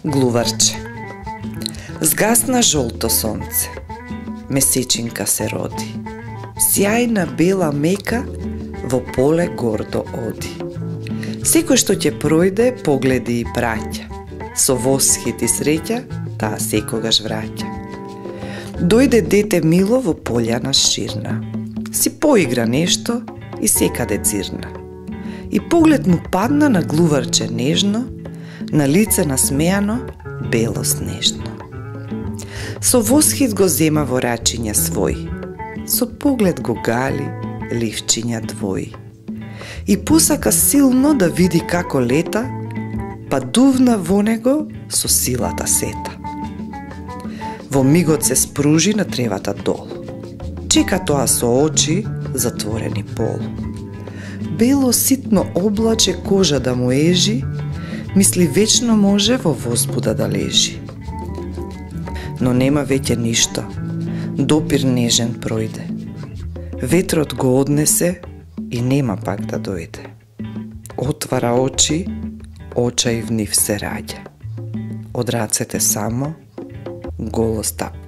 Глуварче. Згасна жолто сонце, месечинка се роди, сјајна бела мека во поле гордо оди. Секој што ќе пројде, погледи и праќа, со восхит и среќа, таа секогаш враќа. Дојде дете мило во пољана ширна, си поигра нешто и секаде цирна. И поглед му падна на глуварче нежно, на лице насмеано, бело снежно. Со восхит го зема во рачиња свој, со поглед го гали, ливчиња двој. И посака силно да види како лета, па дувна во него со силата сета. Во мигот се спружи на тревата долу. Чека тоа со очи затворени полу. Бело ситно облаче кожа да му ежи, мисли вечно може во возбуда да лежи. Но нема веќе ништо, допир нежен пројде. Ветрот го однесе и нема пак да дојде. Отвара очи, очај в нив се раѓа. Од рацете само голо стапа.